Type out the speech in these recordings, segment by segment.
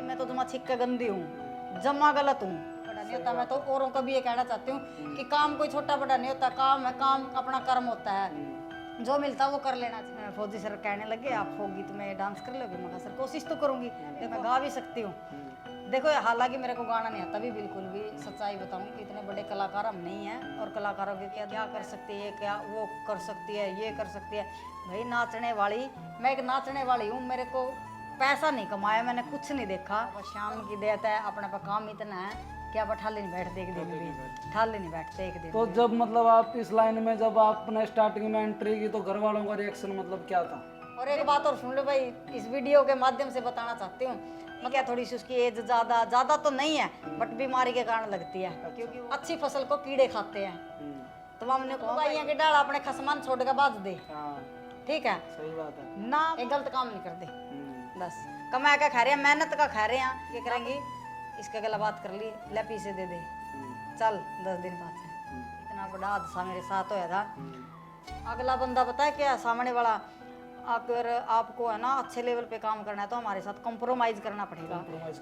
मैं तो जमा छिक्का गंदी हूँ, जमा गलत हूँ। बड़ा नहीं होता। मैं तो औरों को भी ये कहना चाहती हूँ कि काम कोई छोटा बड़ा नहीं होता, काम है, काम अपना कर्म होता है, जो मिलता है वो कर लेना चाहिए। फौजी सर कहने लगे आप फोक गीत में डांस कर लोगे? मैं कहा सर कोशिश तो करूँगी, मैं गा भी सकती हूँ। देखो हालांकि मेरे को गाना नहीं आता भी, बिल्कुल भी सच्चाई बताऊं कि इतने बड़े कलाकार हम नहीं हैं, और कलाकारों के क्या क्या कर सकती है, क्या वो कर सकती है, ये कर सकती है। भाई नाचने वाली, मैं एक नाचने वाली हूँ, मेरे को पैसा नहीं कमाया, मैंने कुछ नहीं देखा, बस शाम की देता है अपने पर काम इतना है कि आप ठाले नहीं बैठते एक दिन भी, ठाले नहीं बैठते एक दिन। तो जब मतलब आप इस लाइन में जब आपने स्टार्टिंग में एंट्री की तो घर वालों का रिएक्शन मतलब क्या था? और एक बात और सुन लो भाई, इस वीडियो के माध्यम से बताना चाहती हूँ, मैं क्या थोड़ी सी उसकी एज ज़्यादा तो नहीं है, बट बीमारी के कारण लगती है, क्योंकि अच्छी फसल को कीड़े खाते हैं। तो हमने भाइयों के डाल अपने खसमान छोड़ के बाज दे, ठीक है, सही बात है ना एक गलत काम नहीं करते। बस कमा का खा रहे हैं, मेहनत का खा रहे हैं, क्या करेंगी, इसका गला बात कर ली, ले पीछे दे दे, चल 10 दिन बाद से। इतना बड़ा हादसा मेरे साथ होया था। अगला बंदा पता है क्या, सामने वाला, अगर आपको है ना अच्छे लेवल पे काम करना है तो हमारे साथ कॉम्प्रोमाइज करना पड़ेगा।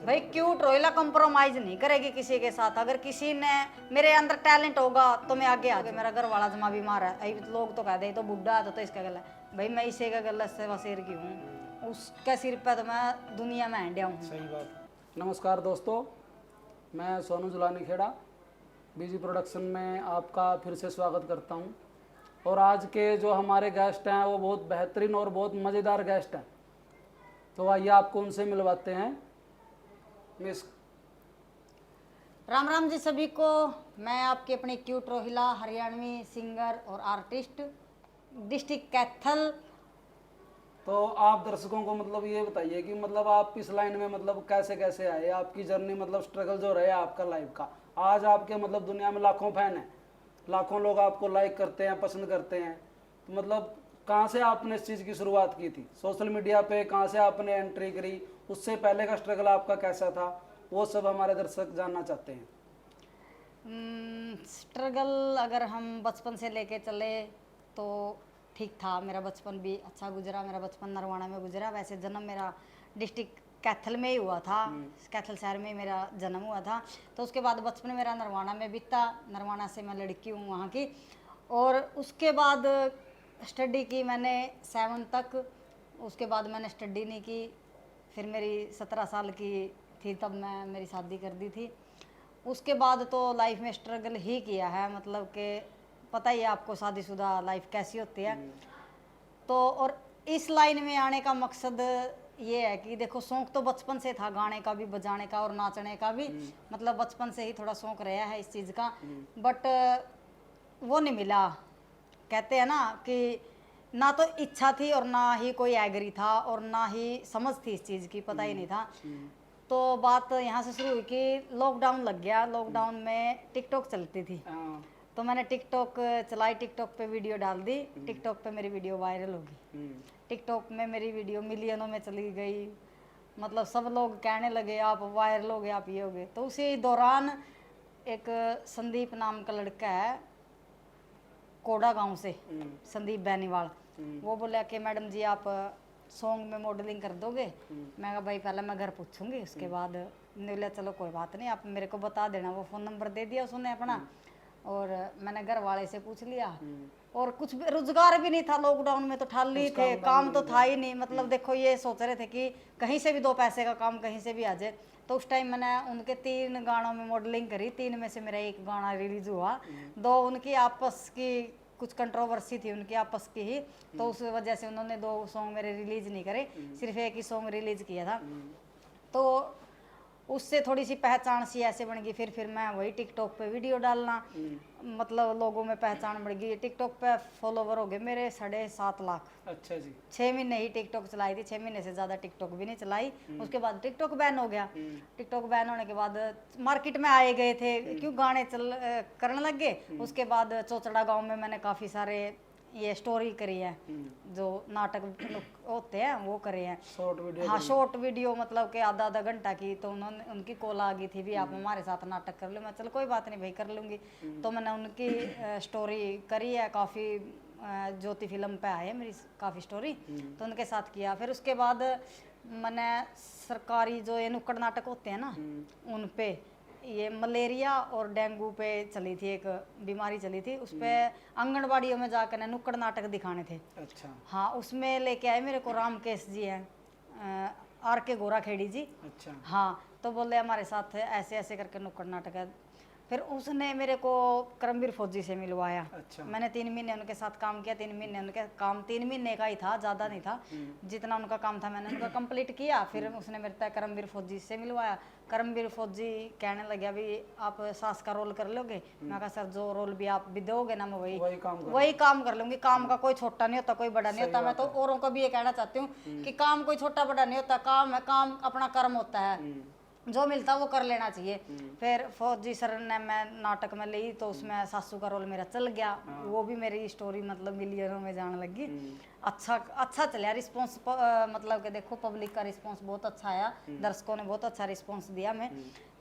भाई क्यूट रोहिला कॉम्प्रोमाइज नहीं करेगी किसी के साथ। अगर किसी ने, मेरे अंदर टैलेंट होगा तो मैं आगे आगे, मेरा घर वाला जमा बीमार है, अभी लोग तो कहते हैं तो बुढ़ा है तो इसका गला, भाई मैं इसे का गला से वसेर की हूँ, उसके सिर पे तो मैं दुनिया में हंडिया हूँ। सही बात। नमस्कार दोस्तों, मैं सोनू जुलानी खेड़ा बीजी प्रोडक्शन में आपका फिर से स्वागत करता हूं। और आज के जो हमारे गेस्ट हैं वो बहुत बेहतरीन और बहुत मज़ेदार गेस्ट हैं, तो आइए आपको उनसे मिलवाते हैं। मिस राम राम जी सभी को। मैं आपकी अपनी क्यूट रोहिला हरियाणवी सिंगर और आर्टिस्ट, डिस्ट्रिक्ट कैथल। तो आप दर्शकों को मतलब ये बताइए कि मतलब आप इस लाइन में मतलब कैसे कैसे आए, आपकी जर्नी मतलब स्ट्रगल जो रहे आपका लाइफ का। आज आपके मतलब दुनिया में लाखों फैन हैं, लाखों लोग आपको लाइक करते हैं, पसंद करते हैं, तो मतलब कहाँ से आपने इस चीज़ की शुरुआत की थी? सोशल मीडिया पे कहाँ से आपने एंट्री करी, उससे पहले का स्ट्रगल आपका कैसा था, वो सब हमारे दर्शक जानना चाहते हैं। स्ट्रगल अगर हम बचपन से लेके चले तो ठीक था, मेरा बचपन भी अच्छा गुजरा। मेरा बचपन नरवाना में गुजरा। वैसे जन्म मेरा डिस्ट्रिक्ट कैथल में ही हुआ था, कैथल शहर में ही मेरा जन्म हुआ था। तो उसके बाद बचपन मेरा नरवाना में बीता। नरवाना से मैं लड़की हूँ वहाँ की। और उसके बाद स्टडी की मैंने 7 तक। उसके बाद मैंने स्टडी नहीं की। फिर मेरी 17 साल की थी तब मैं मेरी शादी कर दी थी। उसके बाद तो लाइफ में स्ट्रगल ही किया है, मतलब कि पता ही है आपको शादीशुदा लाइफ कैसी होती है। तो और इस लाइन में आने का मकसद ये है कि देखो शौक तो बचपन से था, गाने का भी, बजाने का और नाचने का भी, मतलब बचपन से ही थोड़ा शौक रहा है इस चीज़ का। बट वो नहीं मिला। कहते हैं ना कि ना तो इच्छा थी और ना ही कोई एग्री था और ना ही समझ थी इस चीज़ की, पता ही नहीं था। तो बात यहाँ से शुरू हुई कि लॉकडाउन लग गया। लॉकडाउन में टिकटॉक चलती थी, तो मैंने टिकटॉक चलाई, टिकटॉक पे वीडियो डाल दी। टिकटॉक पे मेरी वीडियो वायरल होगी। टिकटॉक में मेरी वीडियो मिलियनों में चली गई, मतलब सब लोग कहने लगे आप वायरल हो गए, आप ये हो गए। तो उसी दौरान एक संदीप नाम का लड़का है कोड़ा गांव से, संदीप बैनीवाल, वो बोला कि मैडम जी आप सॉन्ग में मॉडलिंग कर दोगे? मैं कहा भाई पहले मैं घर पूछूंगी, उसके बाद बोला चलो कोई बात नहीं, आप मेरे को बता देना। वो फ़ोन नंबर दे दिया उसने अपना, और मैंने घर वाले से पूछ लिया। और कुछ भी रोजगार भी नहीं था लॉकडाउन में, तो ठाली थे, काम तो था ही नहीं। मतलब देखो ये सोच रहे थे कि कहीं से भी 2 पैसे का काम कहीं से भी आ जाए। तो उस टाइम मैंने उनके 3 गानों में मॉडलिंग करी। 3 में से मेरा 1 गाना रिलीज हुआ, 2 उनकी आपस की कुछ कंट्रोवर्सी थी उनकी आपस की ही, तो उस वजह से उन्होंने 2 सॉन्ग मेरे रिलीज नहीं करे, सिर्फ 1 ही सॉन्ग रिलीज किया था। तो उससे थोड़ी सी पहचान सी ऐसे बन गई। फिर मैं वही टिकटॉक पे वीडियो डालना, मतलब लोगों में पहचान बढ़ गई। टिकटॉक पे फॉलोवर हो गए मेरे 7.5 लाख। अच्छा जी। 6 महीने ही टिकटॉक चलाई थी, 6 महीने से ज़्यादा टिकटॉक भी नहीं चलाई। उसके बाद टिकटॉक बैन हो गया। टिकटॉक बैन होने के बाद मार्केट में आए गए थे, क्यों गाने करने लग गए। उसके बाद चौचड़ा गाँव में मैंने काफ़ी सारे ये स्टोरी करी है, जो नाटक होते हैं वो करे हैं, शॉर्ट वीडियो। हाँ शॉर्ट वीडियो, मतलब कि आधा घंटा की। तो उन्होंने, उनकी कॉल आ गई थी भी आप हमारे साथ नाटक कर लो। मैं चल कोई बात नहीं भाई कर लूँगी। तो मैंने उनकी स्टोरी करी है काफ़ी। ज्योति फिल्म पे आए मेरी काफ़ी स्टोरी, तो उनके साथ किया। फिर उसके बाद मैंने सरकारी जो ये नुक्कड़ नाटक होते हैं ना, उन पे ये मलेरिया और डेंगू पे चली थी, एक बीमारी चली थी, उस पे आंगनबाड़ियों में जाकर ना नुक्कड़ नाटक दिखाने थे। अच्छा। हाँ, उसमें लेके आए मेरे को रामकेश जी हैं, आर के गोरा खेड़ी जी। अच्छा। हाँ, तो बोले हमारे साथ ऐसे ऐसे करके नुक्कड़ नाटक है। फिर उसने मेरे को करमवीर फौजी से मिलवाया। अच्छा। मैंने 3 महीने उनके साथ काम किया। 3 महीने उनके काम 3 महीने का ही था, ज़्यादा नहीं था। जितना उनका काम था मैंने उनका कंप्लीट किया। फिर उसने मेरे तय करमवीर फौजी से मिलवाया। करमवीर फौजी कहने लगे अभी आप सास का रोल कर लोगे? मैं कहा सर जो रोल भी आप भी दोगे ना मैं वही काम कर लूँगी। काम का कोई छोटा नहीं होता, कोई बड़ा नहीं होता। मैं तो औरों को भी ये कहना चाहती हूँ कि काम कोई छोटा बड़ा नहीं होता, काम है, काम अपना कर्म होता है, जो मिलता वो कर लेना चाहिए। फिर फौजी सर ने मैं नाटक में ली तो उसमें सासू का रोल मेरा चल गया। वो भी मेरी स्टोरी मतलब मिलियनों में जाने लगी। अच्छा चला रिस्पॉन्स, मतलब कि देखो पब्लिक का रिस्पॉन्स बहुत अच्छा आया, दर्शकों ने बहुत अच्छा रिस्पॉन्स दिया। मैं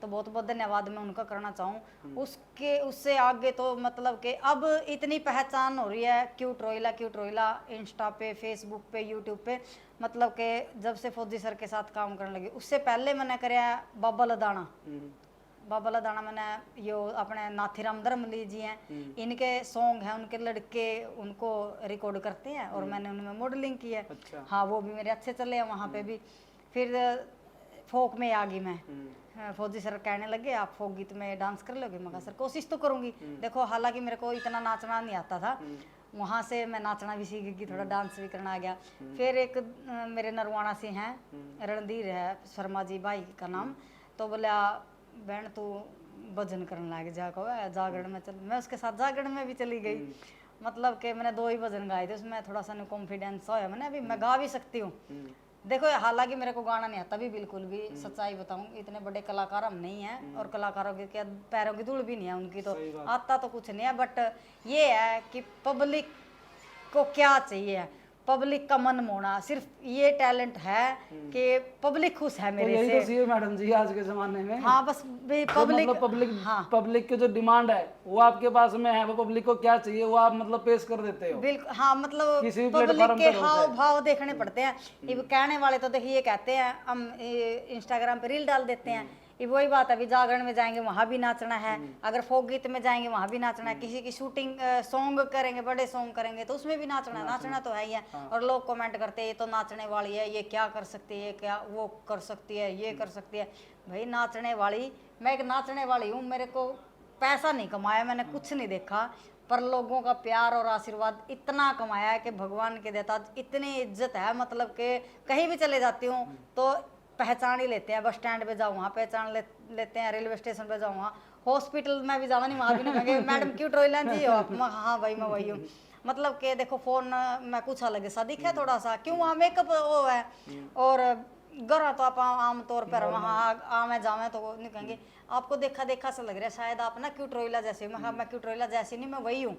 तो बहुत बहुत धन्यवाद मैं उनका करना चाहूँ। उससे आगे तो मतलब कि अब इतनी पहचान हो रही है क्यूट रोइला इंस्टा पे, फेसबुक पे, यूट्यूब पे। मतलब कि जब से फौजी सर के साथ काम करने लगी, उससे पहले मैंने कराया बाबा लदाना मैंने यो अपने नाथीराम धर्मली जी हैं, इनके सॉन्ग हैं, उनके लड़के उनको रिकॉर्ड करते हैं और मैंने उनमें मॉडलिंग की है। अच्छा। हाँ, वो भी मेरे अच्छे चले हैं वहाँ पे भी। फिर फोक में आ गई मैं। फौजी सर कहने लगे आप फोक गीत में डांस कर लोगे? मैं कहा सर कोशिश तो करूँगी। देखो हालांकि मेरे को इतना नाचना नहीं आता था, वहाँ से मैं नाचना भी सीख गई, थोड़ा डांस भी करना आ गया। फिर एक मेरे नरवाना से हैं, रणधीर है शर्मा जी भाई का नाम, तो बोला बहन तू भजन करने लग जा को जागरण में चल। मैं उसके साथ जागरण में भी चली गई। मतलब कि मैंने 2 ही भजन गाए थे, उसमें थोड़ा सा कॉन्फिडेंस होया मैंने, अभी मैं गा भी सकती हूँ। देखो हालांकि मेरे को गाना नहीं आता भी, बिल्कुल भी सच्चाई बताऊं, इतने बड़े कलाकार हम नहीं हैं और कलाकारों के क्या पैरों की धूल भी नहीं है उनकी, तो आता तो कुछ नहीं है। बट ये है कि पब्लिक को क्या चाहिए, पब्लिक का मन मोना, सिर्फ ये टैलेंट है कि पब्लिक खुश है मेरे यही से। तो चाहिए मैडम जी आज के जमाने में। हाँ बस पब्लिक, मतलब हाँ पब्लिक की जो डिमांड है वो आपके पास में है, वो पब्लिक को क्या चाहिए वो आप मतलब पेश कर देते हो। बिल्कुल, हाँ मतलब किसी भी पब्लिक प्लेटफॉर्म के पे हाव भाव देखने पड़ते हैं। ये कहने वाले तो देखिए कहते हैं हम इंस्टाग्राम पे रील डाल देते हैं, ये वही बात है। अभी जागरण में जाएंगे वहाँ भी नाचना है, अगर फोक गीत में जाएंगे वहाँ भी नाचना है, किसी की शूटिंग सॉन्ग करेंगे, बड़े सॉन्ग करेंगे तो उसमें भी नाचना तो है ही है। और लोग कमेंट करते हैं ये तो नाचने वाली है, ये क्या कर सकती है, क्या वो कर सकती है, ये कर सकती है। भाई नाचने वाली, मैं एक नाचने वाली हूँ, मेरे को पैसा नहीं कमाया मैंने, कुछ नहीं देखा, पर लोगों का प्यार और आशीर्वाद इतना कमाया है कि भगवान के देता इतनी इज्जत है। मतलब कि कहीं भी चले जाती हूँ तो पहचान ही लेते हैं। बस स्टैंड पे जाओ वहाँ पहचान लेते हैं, रेलवे स्टेशन पे जाओ वहाँ, हॉस्पिटल में भी जावा नहीं वहाँ भी नहीं कहेंगे मैडम क्यों ट्रोइला जी हो आप? हाँ भाई मैं वही हूँ। मतलब कि देखो फोन में कुछ अलग सा दिखे थोड़ा सा, क्यों वहाँ मेकअप वो है, और गरा तो आप आमतौर पर वहाँ आवे जावे तो नहीं कहेंगे आपको देखा देखा सा लग रहा है शायद आप ना क्यूट रोइला जैसे। मैं क्यूट रोइला जैसी नहीं, मैं वही हूँ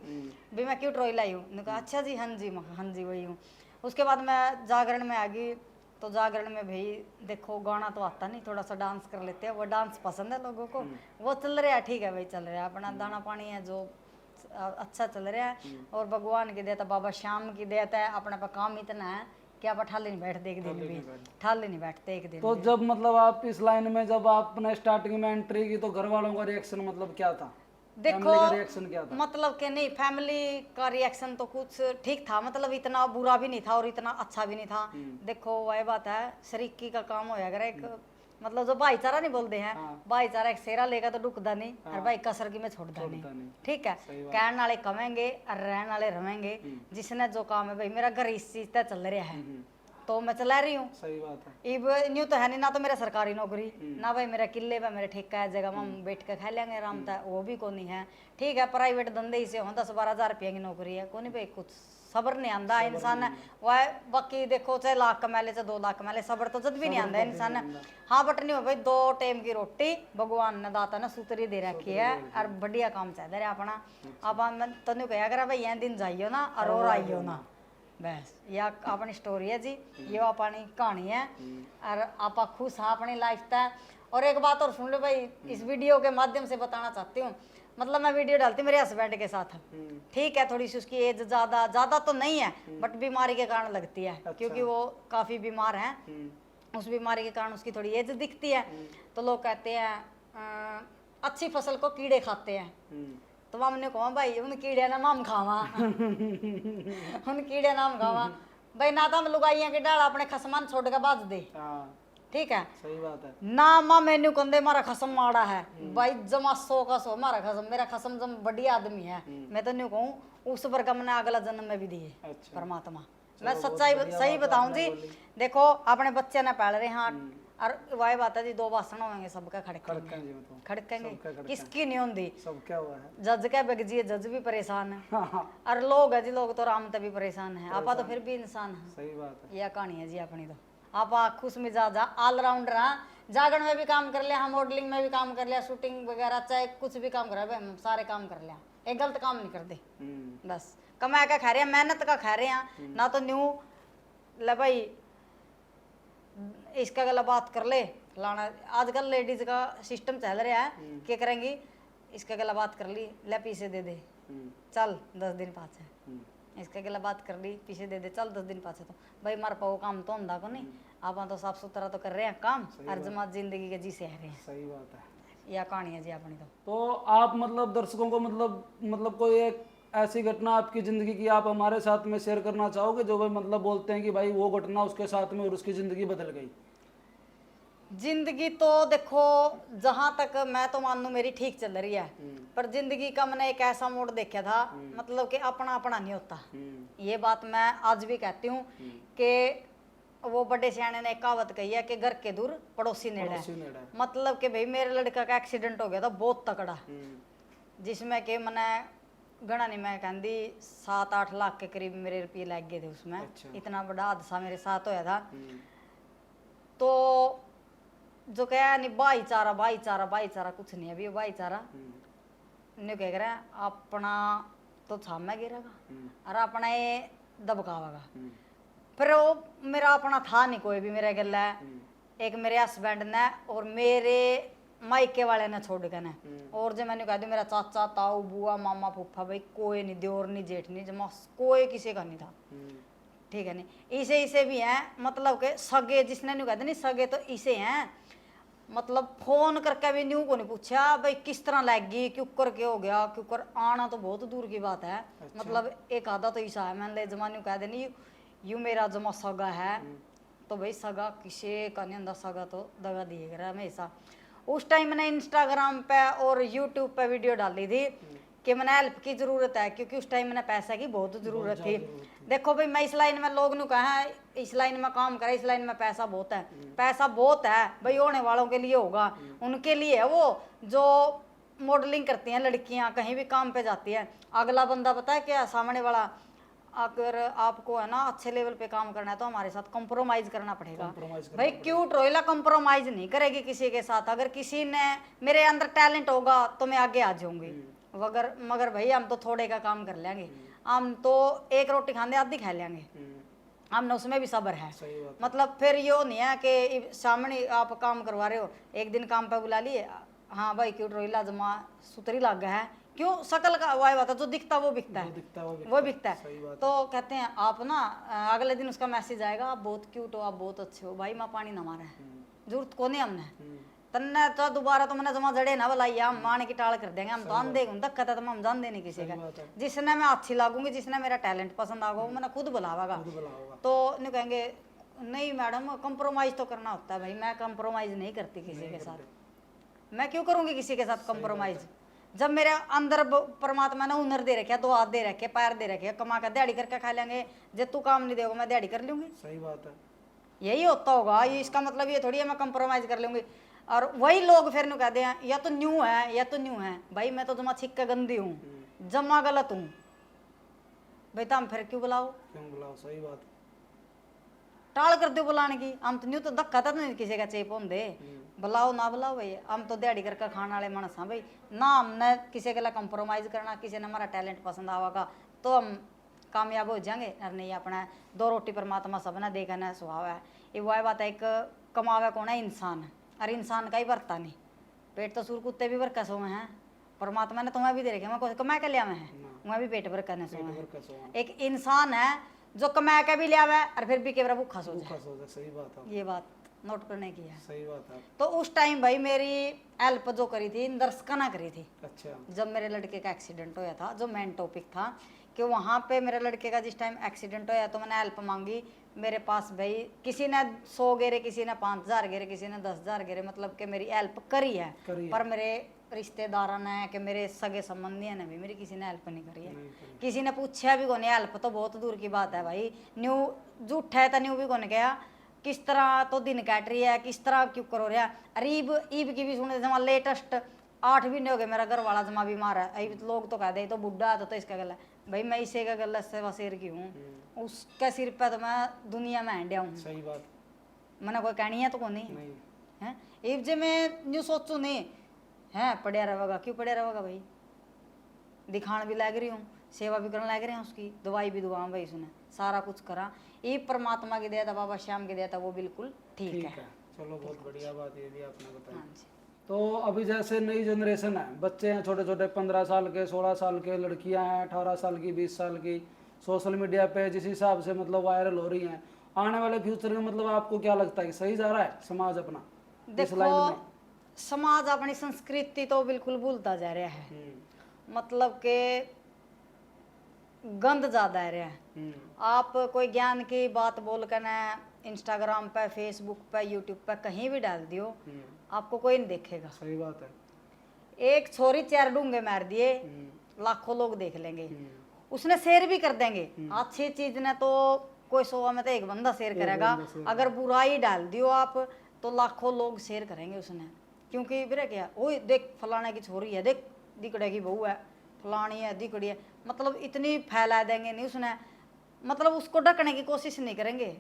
भी, मैं क्यूट रोइला ही हूँ। कहा अच्छा जी, हाँ जी, हाँ जी वही हूँ। उसके बाद मैं जागरण में आ गई, तो जागरण में भाई देखो गाना तो आता नहीं, थोड़ा सा डांस कर लेते हैं, वो डांस पसंद है लोगों को, वो चल रहा है, ठीक है भाई चल रहा है, अपना दाना पानी है जो अच्छा चल रहा है। और भगवान की देता, बाबा श्याम की देता है, अपने पे काम इतना है कि आप ठाले नहीं बैठते एक दिन भी, ठाले नहीं बैठते एक दिन। तो जब मतलब आप इस लाइन में जब आपने स्टार्टिंग में एंट्री की तो घर वालों का रिएक्शन मतलब क्या था? देखो रिएक्शन क्या था? मतलब कि नहीं, फैमिली का रिएक्शन तो कुछ ठीक था, मतलब इतना बुरा भी नहीं था और इतना अच्छा भी नहीं था। देखो वही बात है, शरीकी का काम होया अगर एक मतलब जो भाईचारा नहीं बोलते हैं, भाईचारा एक सेरा लेगा तो डुकदा नहीं, और भाई कसर की में छोड़दा नहीं, ठीक है। कहने वाले कमेंगे और रहने वाले रमेंगे, जिसने जो काम है भाई, मेरा घर इस चीज तक चल रहा है तो मैं चला रही हूँ। सही बात है। इब न्यू तो है नहीं, ना तो मेरा सरकारी नौकरी, ना भाई मेरा किले पे मेरे ठेका है, जगह में बैठ कर खा लेंगे आराम था, वो भी को नहीं है, ठीक है। प्राइवेट धंधे से हो 10-12 हज़ार रुपये की नौकरी है, को नहीं भाई कुछ सब्र नहीं आंदा इंसान है वह। बाकी देखो चाहे लाख कमा ले चाहे 2 लाख कमा ले, सब्र तो जद भी नहीं आंदा इंसान है। हाँ बट नहीं हो भाई, 2 टाइम की रोटी भगवान ने दाता ने सूतरी दे रखी है, और बढ़िया काम चाहिए अपना। अब मैं तेन कहा अगर भाई यह दिन जाइयो ना और आइयो ना, बस यह अपनी स्टोरी है जी, ये अपनी कहानी है, और आप खुश हाँ अपनी लाइफ तक। और एक बात और सुन लो भाई, इस वीडियो के माध्यम से बताना चाहती हूँ, मतलब मैं वीडियो डालती मेरे हस्बैंड के साथ, ठीक है, थोड़ी सी उसकी एज ज़्यादा तो नहीं है, बट बीमारी के कारण लगती है, क्योंकि वो काफ़ी बीमार हैं। उस बीमारी के कारण उसकी थोड़ी एज दिखती है, तो लोग कहते हैं अच्छी फसल को कीड़े खाते हैं। तो हमने कहा भाई उन कीड़े ना नाम खावा उन कीड़े नाम खावा भाई, ना तो हम लुगाइया के डाल अपने खसमान छोड़ के बाज दे, ठीक है, सही बात है ना माँ मेन्यू कंदे मारा खसम माड़ा है भाई, जमा 100 का 100 मारा खसम, मेरा खसम जम बढ़िया आदमी है, मैं तो नहीं कहूँ उस पर मैंने अगला जन्म में भी दिए परमात्मा। मैं सच्चाई सही बताऊं जी, देखो अपने बच्चे ना पाल रहे हैं, और वही बात है जी, 2 भाषण होंगे सबका खड़केंगे, किसकी नहीं होती, सब क्या हुआ है, जज क्या बगजी, जज भी परेशान है और लोग है जी, लोग तो राम तभी परेशान है, आपा तो फिर भी इंसान है। सही बात है, यह कहानी है जी अपनी तो। आप खुश मिजाज ऑलराउंडर हैं, जागरण में भी काम कर लिया, हम मॉडलिंग में भी काम कर लिया, शूटिंग वगैरह चाहे कुछ भी काम कर रहे हैं, हम सारे काम कर लिया, एक गलत काम नहीं करते, बस कमा का खा रहे हैं, मेहनत का खा रहे हैं, ना तो न्यू ले भाई इसका गला बात कर ले लाना, आजकल लेडीज का सिस्टम चल रहा है, क्या करेंगी, इसका गला बात कर ली ले पीछे दे दे चल 10 दिन पाछे, इसका गला बात कर ली पीछे दे दे चल 10 दिन पाछे, तो भाई मार पाओ काम तो होंदा को नहीं, आप तो साफ सुथरा तो कर रहे हैं काम, हर जमात जिंदगी के जी से रहे हैं। सही बात है, यह कहानी है जी अपनी तो आप मतलब दर्शकों को मतलब कोई एक ऐसी घटना आपकी जिंदगी की आप हमारे साथ में शेयर करना चाहोगे, जो भाई मतलब बोलते हैं कि भाई वो घटना उसके साथ में और उसकी जिंदगी बदल गई। जिंदगी तो देखो जहां तक मैं तो मान लूं मेरी ठीक चल रही है, पर जिंदगी का मैंने एक ऐसा मोड़ देखा था, मतलब कि अपना अपना नहीं होता, ये बात मैं आज भी कहती हूँ कि वो बड़े सियाने ने एक कहावत कही है कि घर के दूर पड़ोसी नेड़े, मतलब कि भाई मेरे लड़का का एक्सीडेंट हो गया था बहुत तकड़ा, जिसमें कि मैंने गणा नहीं, मैं कहती 7-8 लाख के करीब मेरे रुपये लग गए थे उसमें। अच्छा। इतना बड़ा हादसा मेरे साथ होया था, तो जो क्या नहीं भाईचारा भाईचारा भाईचारा कुछ नहीं है अभी, भाईचारा नहीं कह रहे हैं, अपना तो छामे गिरेगा और अपना ये दबकावेगा, फिर वो मेरा अपना था नहीं कोई भी मेरे गला, एक मेरे हस्बैंड ने और मेरे मायके वाले ने छोड़ के ने, और जो मैंने कह दी मेरा चाचा ताऊ बुआ मामा फूफा भाई कोई नहीं, देवर नहीं जेठ नहीं जमा कोई किसी का नहीं था, ठीक है नहीं, इसे इसे भी हैं, मतलब के सगे जिसने नहीं कहते नहीं सगे तो इसे हैं, मतलब फोन करके भी न्यू को नहीं पूछा भाई किस तरह लगी क्यों कर के हो गया, क्यों कर आना तो बहुत दूर की बात है। अच्छा। मतलब एक आधा तो ईसा है, मैंने जमाने कह देनी यू मेरा जमा सगा है, तो भाई सगा किसी का नहीं अंदा, सगा तो दगा दिए करा हमेशा। उस टाइम मैंने इंस्टाग्राम पे और यूट्यूब पे वीडियो डाली थी कि मैंने हेल्प की ज़रूरत है, क्योंकि उस टाइम मैंने पैसा की बहुत ज़रूरत थी। देखो भाई मैं इस लाइन में लोग ने कहा है इस लाइन में काम करे, इस लाइन में पैसा बहुत है, पैसा बहुत है भाई, होने वालों के लिए होगा, उनके लिए है वो जो मॉडलिंग करती हैं लड़कियां, कहीं भी काम पे जाती है, अगला बंदा पता है क्या सामने वाला, अगर आपको है ना अच्छे लेवल पे काम करना है तो हमारे साथ कंप्रोमाइज करना पड़ेगा भाई, क्यूट रोयला कंप्रोमाइज नहीं करेगी किसी के साथ, अगर किसी ने मेरे अंदर टैलेंट होगा तो मैं आगे आ जाऊंगी, मगर भाई हम तो थोड़े का काम कर लेंगे, हम तो एक रोटी खाने आधी खा लेंगे, हमने उसमें भी सब्र है, मतलब फिर यो नहीं है कि सामने आप काम करवा रहे हो एक दिन काम पे बुला लिए, हाँ भाई क्यूट रोयला जमा सुतरी लग गया है, क्यों शकल का वाई बात है, जो दिखता वो बिकता है, वो बिकता है, तो कहते हैं आप ना अगले दिन उसका मैसेज आएगा आप बहुत क्यूट हो, आप बहुत अच्छे हो, भाई माँ पानी ना मारा है, जरूरत को नहीं हमने तन्ने तो दोबारा तो मैंने जमा जड़े ना बुलाई, हम माने की टाल कर देंगे, हम तो आंधे धक्का तो हम जान देने किसी का, जिसने मैं अच्छी लागूंगी, जिसने मेरा टैलेंट पसंद आगा वो मैंने खुद बुलावागा, तो नहीं कहेंगे नहीं मैडम कंप्रोमाइज तो करना होता है, भाई मैं कंप्रोमाइज नहीं करती किसी के साथ, मैं क्यों करूंगी किसी के साथ कंप्रोमाइज, जब मेरे अंदर परमात्मा ने हुनर दे रखे, 2 हाथ दे रखे, पैर दे रखे, कमा कर दिहाड़ी करके खा लेंगे, जब तू काम नहीं देगा मैं दिहाड़ी कर लूंगी, सही बात है, यही होता होगा, ये इसका मतलब ये थोड़ी है मैं कंप्रोमाइज कर लूंगी, और वही लोग फिर कह दे या तो न्यू है या तो न्यू है, भाई मैं तो जमा छिक्का गंदी हूँ, जमा गलत हूँ, भाई तो हम फिर क्यों बुलाओ, सही बात, टाल कर दो बुलाने की, हम तो न्यू तो धक्का तो नहीं किसी का चेप होंगे, बुलाओ ना बुलाओ भाई, हम तो दिहाड़ी करके खाने वाले मानस हाँ भाई, ना हमने किसी के लिए कंप्रोमाइज करना, किसी ने हमारा टैलेंट पसंद आवागा तो हम कामयाब हो जाएंगे, और नहीं अपना 2 रोटी परमात्मा सबने देखना स्वभाव है, ये वह बात है, एक कमावे कौन है इंसान, और इंसान का ही बरता नहीं, पेट तो सुर कुत्ते भी बरका सो में हैं, परमात्मा ने तुम्हें भी दे रखे, मैं कमा के लिया में है वह भी पेट भर करने सो में, एक इंसान है जो कमा के भी लिया हुआ है और फिर भी केवरा भूखा सो जाए, सही बात है, ये बात नोट करने की है। सही बात है। तो उस टाइम भाई मेरी हेल्प जो करी थी दर्शका ना करी थी। अच्छा। जब मेरे लड़के का एक्सीडेंट होया था, जो मेन टॉपिक था कि वहाँ पे मेरे लड़के का जिस टाइम एक्सीडेंट होया तो मैंने हेल्प मांगी। मेरे पास भाई किसी ने 100 गेरे, किसी ने 5000 गेरे, किसी ने 10,000 गेरे, मतलब कि मेरी हेल्प करी है। पर मेरे रिश्तेदारों ने कि मेरे सगे संबंधी ने भी मेरी किसी ने हेल्प नहीं करी है। किसी ने पूछा भी कौन, हेल्प तो बहुत दूर की बात है भाई। न्यू झूठा है तो न्यू भी कौन गया, किस तरह तो दिन काट रही है, किस तरह क्यों करो रहा। अरे ईब की भी सुने जमा लेटेस्ट 8 महीने हो गए मेरा घर वाला जमा बीमार है। अभी लोग तो कहते तो बुढ़ा है तो इसका गला भाई, मैं इसे का गला से वसेर की हूँ, उसके सिर पे तो मैं दुनिया में हंडिया हूँ। सही बात। मैंने कोई कहनी है तो कौन नहीं है। इब जे मैं न्यू सोचू नहीं है पढ़िया रहेगा, क्यों पढ़िया रहेगा भाई, दिखाने भी लग रही हूँ, सेवा भी करने लग रहे हैं, उसकी दवाई भी दुआ भाई सुने, सारा कुछ करा। ये परमात्मा की दया था, बाबा श्याम की दया था, वो बिल्कुल ठीक है। चलो बहुत बढ़िया बात ये भी आपने बताई। हाँ जी। तो अभी जैसे नई जनरेशन है, बच्चे हैं छोटे छोटे 15 साल के, 16 साल के, लड़कियां हैं 18 साल की, 20 साल की, सोशल मीडिया पे जिस हिसाब से मतलब वायरल हो रही हैं, आने वाले फ्यूचर में मतलब आपको क्या लगता है कि सही जा रहा है समाज अपना इस लाइन में? समाज अपनी संस्कृति तो बिल्कुल भूलता जा रहा है, मतलब के गंद ज्यादा आ रहा है। आप कोई ज्ञान की बात बोल कर ना इंस्टाग्राम पे, फेसबुक पे, यूट्यूब पे कहीं भी डाल दियो, आपको कोई नहीं देखेगा। सही बात है। एक छोरी 4 डूंगे मार दिए, लाखों लोग देख लेंगे, उसने शेयर भी कर देंगे। अच्छी चीज ने तो कोई 100 में तो एक बंदा शेयर करेगा, अगर बुराई डाल दियो आप तो लाखों लोग शेयर करेंगे उसने। क्योंकि बिरा क्या, ओए देख फलाने की छोरी है, देख दिकड़े की बहू है, फलानी है, दिकड़ी है, मतलब इतनी फैला देंगे नहीं उसने, मतलब उसको ढकने की कोशिश नहीं करेंगे,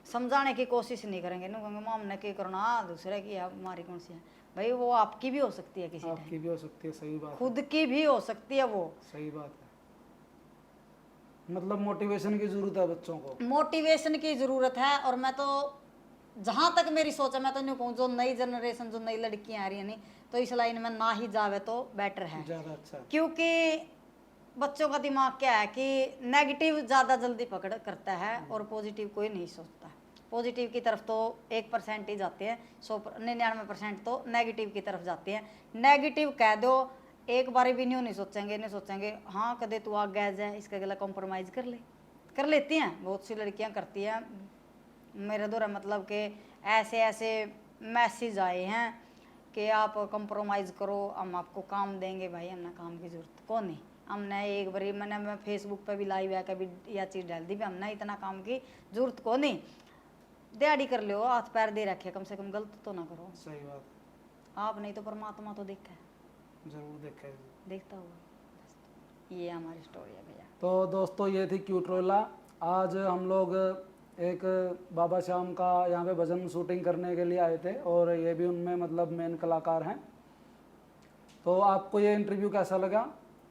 समझाने की कोशिश नहीं करेंगे। नहीं कहेंगे माम ने क्या करना, दूसरे की है, हमारी कौन सी है भाई। वो आपकी भी हो सकती है, किसी आपकी भी हो सकती है। सही बात। खुद की भी हो सकती है वो। सही बात है। मतलब मोटिवेशन की जरूरत है बच्चों को, मोटिवेशन की जरूरत है। और मैं तो जहां तक मेरी सोच है, मैं तो नहीं कहूँ, जो नई जनरेशन, जो नई लड़कियां आ रही है नहीं, तो इस लाइन में ना ही जावे तो बेटर है, ज्यादा अच्छा। क्योंकि बच्चों का दिमाग क्या है कि नेगेटिव ज़्यादा जल्दी पकड़ करता है और पॉजिटिव कोई नहीं सोचता। पॉजिटिव की तरफ तो 1% ही जाते हैं, 99% तो नेगेटिव की तरफ जाते हैं। नेगेटिव कह दो एक बार भी नहीं सोचेंगे हाँ कदे तू आग गैस है, इसका गला कॉम्प्रोमाइज़ कर लेती हैं, बहुत सी लड़कियां करती हैं। मेरे द्वारा मतलब कि ऐसे मैसेज आए हैं कि आप कॉम्प्रोमाइज़ करो, हम आपको काम देंगे। भाई हमने काम की जरूरत कौन नहीं, हमने एक बारी मैं फेसबुक पे भी लाइव है कभी यह चीज़ डाल दी भी, हमने इतना काम की जरूरत को नहीं, दिहाड़ी कर लो, हाथ पैर दे रखे, कम से कम गलत तो ना करो। सही बात। आप नहीं तो परमात्मा तो देखा है, जरूर देखता होगा। ये हमारी स्टोरी है भैया। तो दोस्तों ये थी क्यूट रोला। आज हम लोग एक बाबा श्याम का यहाँ पे भजन शूटिंग करने के लिए आए थे और ये भी उनमें मतलब मेन कलाकार हैं। तो आपको ये इंटरव्यू कैसा लगा,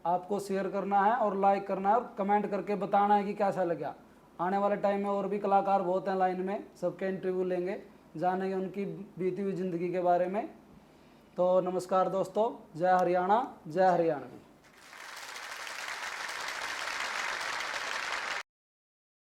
आपको शेयर करना है और लाइक करना है और कमेंट करके बताना है कि कैसा लगा। आने वाले टाइम में और भी कलाकार बहुत हैं लाइन में, सबके इंटरव्यू लेंगे, जानेंगे उनकी बीती हुई ज़िंदगी के बारे में। तो नमस्कार दोस्तों, जय हरियाणा, जय हरियाणा।